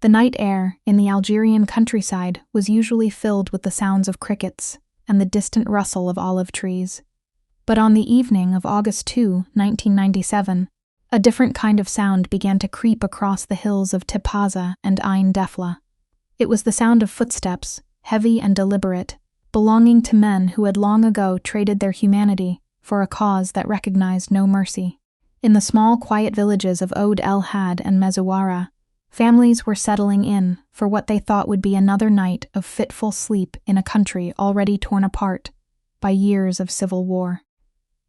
The night air in the Algerian countryside was usually filled with the sounds of crickets and the distant rustle of olive trees. But on the evening of August 2, 1997, a different kind of sound began to creep across the hills of Tipaza and Ain Defla. It was the sound of footsteps, heavy and deliberate, belonging to men who had long ago traded their humanity for a cause that recognized no mercy. In the small, quiet villages of Oued el-Had and Mezouara, families were settling in for what they thought would be another night of fitful sleep in a country already torn apart by years of civil war.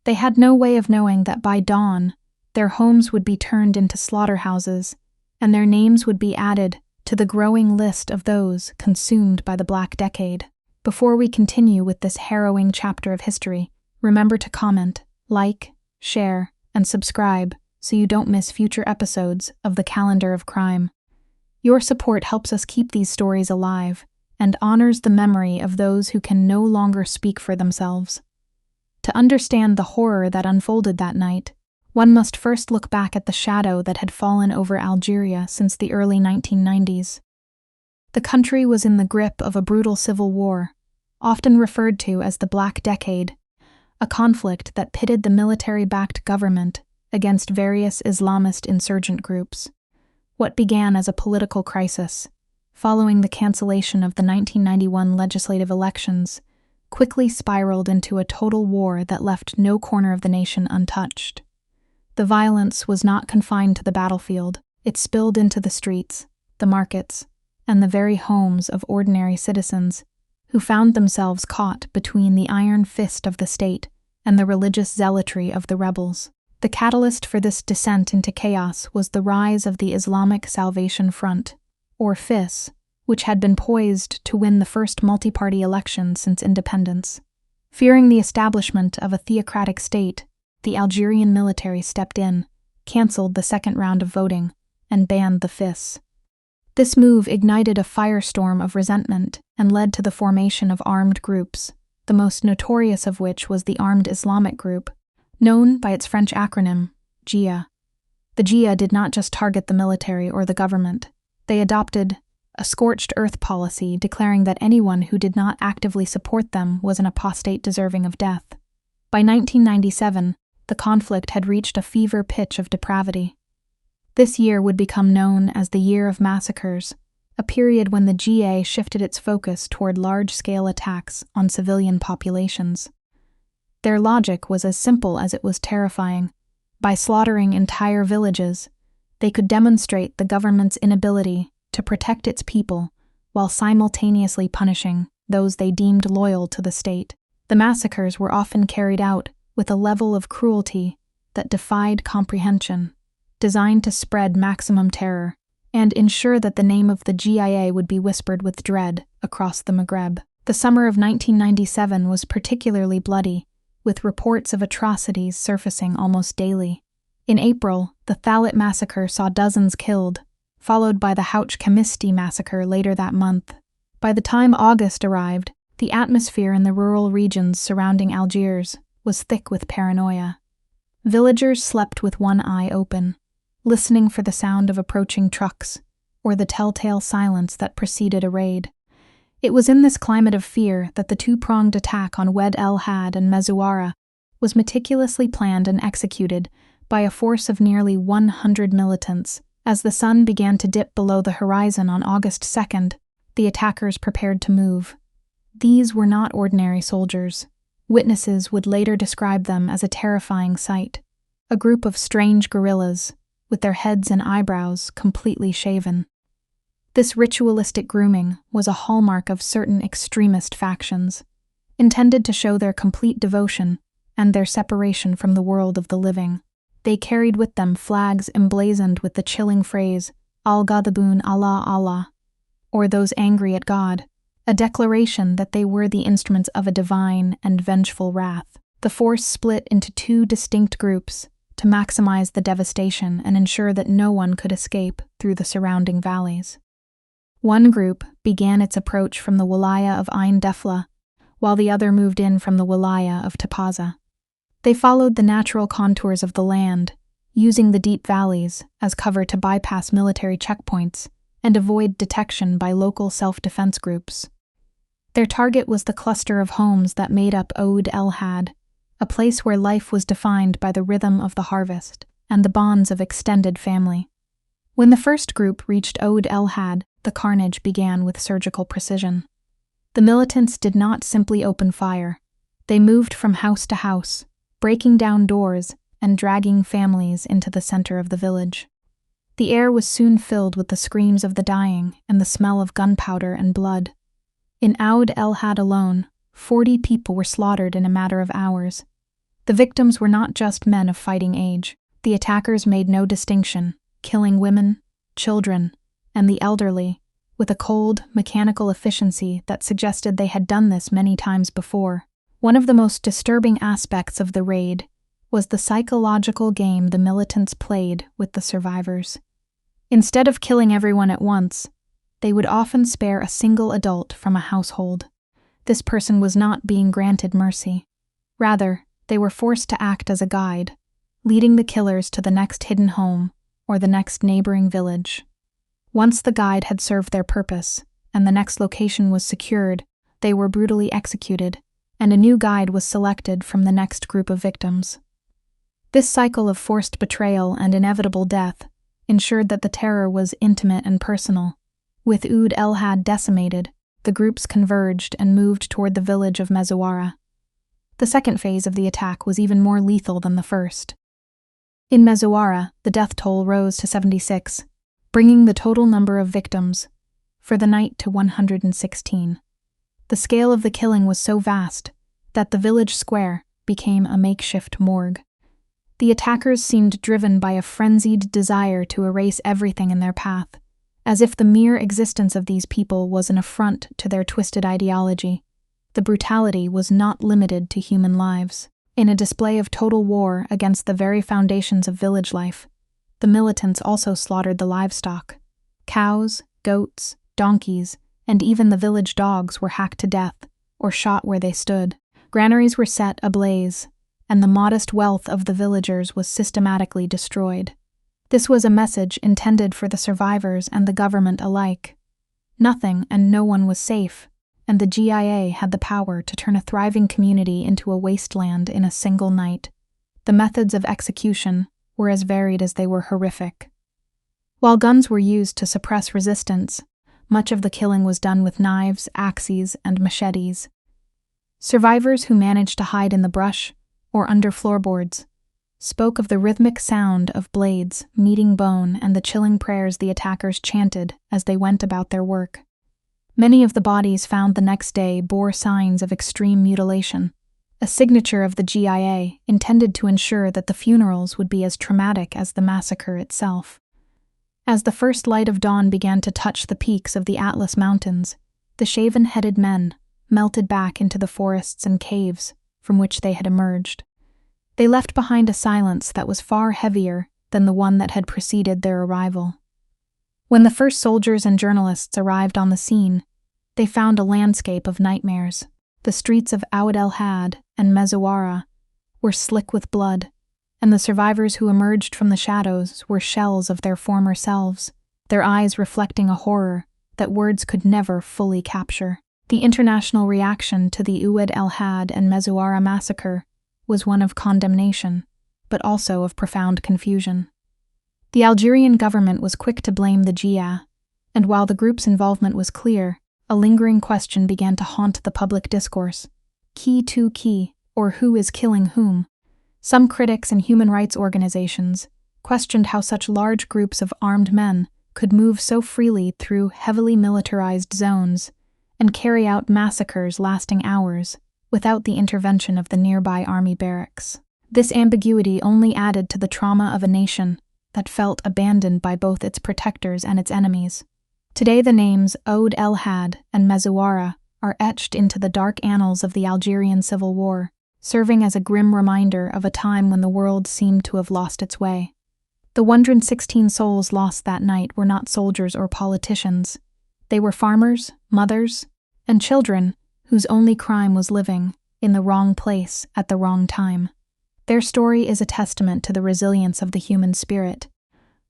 They had no way of knowing that by dawn, their homes would be turned into slaughterhouses, and their names would be added to the growing list of those consumed by the Black Decade. Before we continue with this harrowing chapter of history, remember to comment, like, share, and subscribe so you don't miss future episodes of The Calendar of Crime. Your support helps us keep these stories alive and honors the memory of those who can no longer speak for themselves. To understand the horror that unfolded that night, one must first look back at the shadow that had fallen over Algeria since the early 1990s. The country was in the grip of a brutal civil war, often referred to as the Black Decade, a conflict that pitted the military-backed government against various Islamist insurgent groups. What began as a political crisis, following the cancellation of the 1991 legislative elections, quickly spiraled into a total war that left no corner of the nation untouched. The violence was not confined to the battlefield. It spilled into the streets, the markets, and the very homes of ordinary citizens who found themselves caught between the iron fist of the state and the religious zealotry of the rebels. The catalyst for this descent into chaos was the rise of the Islamic Salvation Front, or FIS, which had been poised to win the first multi-party election since independence. Fearing the establishment of a theocratic state, the Algerian military stepped in, cancelled the second round of voting, and banned the FIS. This move ignited a firestorm of resentment and led to the formation of armed groups, the most notorious of which was the Armed Islamic Group, known by its French acronym, GIA. The GIA did not just target the military or the government. They adopted a scorched earth policy declaring that anyone who did not actively support them was an apostate deserving of death. By 1997, the conflict had reached a fever pitch of depravity. This year would become known as the Year of Massacres, a period when the GA shifted its focus toward large-scale attacks on civilian populations. Their logic was as simple as it was terrifying. By slaughtering entire villages, they could demonstrate the government's inability to protect its people while simultaneously punishing those they deemed loyal to the state. The massacres were often carried out with a level of cruelty that defied comprehension, designed to spread maximum terror and ensure that the name of the GIA would be whispered with dread across the Maghreb. The summer of 1997 was particularly bloody, with reports of atrocities surfacing almost daily. In April, the Thalit massacre saw dozens killed, followed by the Oued Chemisti massacre later that month. By the time August arrived, the atmosphere in the rural regions surrounding Algiers was thick with paranoia. Villagers slept with one eye open, listening for the sound of approaching trucks or the telltale silence that preceded a raid. It was in this climate of fear that the two-pronged attack on Oued el-Had and Mezouara was meticulously planned and executed by a force of nearly 100 militants. As the sun began to dip below the horizon on August 2nd, the attackers prepared to move. These were not ordinary soldiers. Witnesses would later describe them as a terrifying sight, a group of strange guerrillas, with their heads and eyebrows completely shaven. This ritualistic grooming was a hallmark of certain extremist factions, intended to show their complete devotion and their separation from the world of the living. They carried with them flags emblazoned with the chilling phrase, Al-Ghadabun Allah Allah, or those angry at God, a declaration that they were the instruments of a divine and vengeful wrath. The force split into two distinct groups to maximize the devastation and ensure that no one could escape through the surrounding valleys. One group began its approach from the wilaya of Ain Defla, while the other moved in from the wilaya of Tipaza. They followed the natural contours of the land, using the deep valleys as cover to bypass military checkpoints and avoid detection by local self-defense groups. Their target was the cluster of homes that made up Oued el-Had, a place where life was defined by the rhythm of the harvest and the bonds of extended family. When the first group reached Oued el-Had, the carnage began with surgical precision. The militants did not simply open fire. They moved from house to house, breaking down doors and dragging families into the center of the village. The air was soon filled with the screams of the dying and the smell of gunpowder and blood. In Oued el-Had alone, 40 people were slaughtered in a matter of hours. The victims were not just men of fighting age. The attackers made no distinction, killing women, children, and the elderly, with a cold, mechanical efficiency that suggested they had done this many times before. One of the most disturbing aspects of the raid was the psychological game the militants played with the survivors. Instead of killing everyone at once, they would often spare a single adult from a household. This person was not being granted mercy. Rather, they were forced to act as a guide, leading the killers to the next hidden home or the next neighboring village. Once the guide had served their purpose and the next location was secured, they were brutally executed, and a new guide was selected from the next group of victims. This cycle of forced betrayal and inevitable death ensured that the terror was intimate and personal. With Oued el-Had decimated, the groups converged and moved toward the village of Mezouara. The second phase of the attack was even more lethal than the first. In Mezouara, the death toll rose to 76, bringing the total number of victims for the night to 116. The scale of the killing was so vast that the village square became a makeshift morgue. The attackers seemed driven by a frenzied desire to erase everything in their path, as if the mere existence of these people was an affront to their twisted ideology. The brutality was not limited to human lives. In a display of total war against the very foundations of village life, the militants also slaughtered the livestock. Cows, goats, donkeys, and even the village dogs were hacked to death or shot where they stood. Granaries were set ablaze, and the modest wealth of the villagers was systematically destroyed. This was a message intended for the survivors and the government alike. Nothing and no one was safe, and the GIA had the power to turn a thriving community into a wasteland in a single night. The methods of execution were as varied as they were horrific. While guns were used to suppress resistance, much of the killing was done with knives, axes, and machetes. Survivors who managed to hide in the brush or under floorboards spoke of the rhythmic sound of blades meeting bone and the chilling prayers the attackers chanted as they went about their work. Many of the bodies found the next day bore signs of extreme mutilation, a signature of the GIA intended to ensure that the funerals would be as traumatic as the massacre itself. As the first light of dawn began to touch the peaks of the Atlas Mountains, the shaven-headed men melted back into the forests and caves from which they had emerged. They left behind a silence that was far heavier than the one that had preceded their arrival. When the first soldiers and journalists arrived on the scene, they found a landscape of nightmares. The streets of Oued el-Had and Mezouara were slick with blood, and the survivors who emerged from the shadows were shells of their former selves, their eyes reflecting a horror that words could never fully capture. The international reaction to the Oued el-Had and Mezouara massacre was one of condemnation, but also of profound confusion. The Algerian government was quick to blame the GIA, and while the group's involvement was clear, a lingering question began to haunt the public discourse. Qui, or who is killing whom? Some critics and human rights organizations questioned how such large groups of armed men could move so freely through heavily militarized zones and carry out massacres lasting hours without the intervention of the nearby army barracks. This ambiguity only added to the trauma of a nation that felt abandoned by both its protectors and its enemies. Today the names Oued el-Had and Mezouara are etched into the dark annals of the Algerian Civil War, serving as a grim reminder of a time when the world seemed to have lost its way. The 116 souls lost that night were not soldiers or politicians. They were farmers, mothers, and children whose only crime was living in the wrong place at the wrong time. Their story is a testament to the resilience of the human spirit,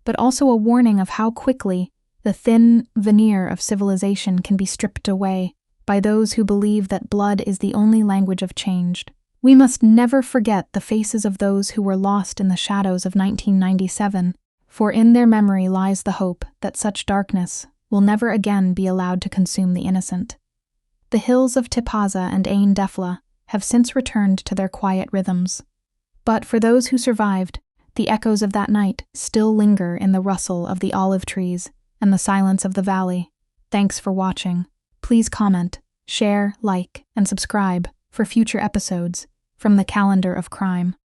but also a warning of how quickly The thin veneer of civilization can be stripped away by those who believe that blood is the only language of change. We must never forget the faces of those who were lost in the shadows of 1997, for in their memory lies the hope that such darkness will never again be allowed to consume the innocent. The hills of Tipaza and Ain Defla have since returned to their quiet rhythms. But for those who survived, the echoes of that night still linger in the rustle of the olive trees and the silence of the valley. Thanks for watching. Please comment, share, like, and subscribe for future episodes from the Calendar of Crime.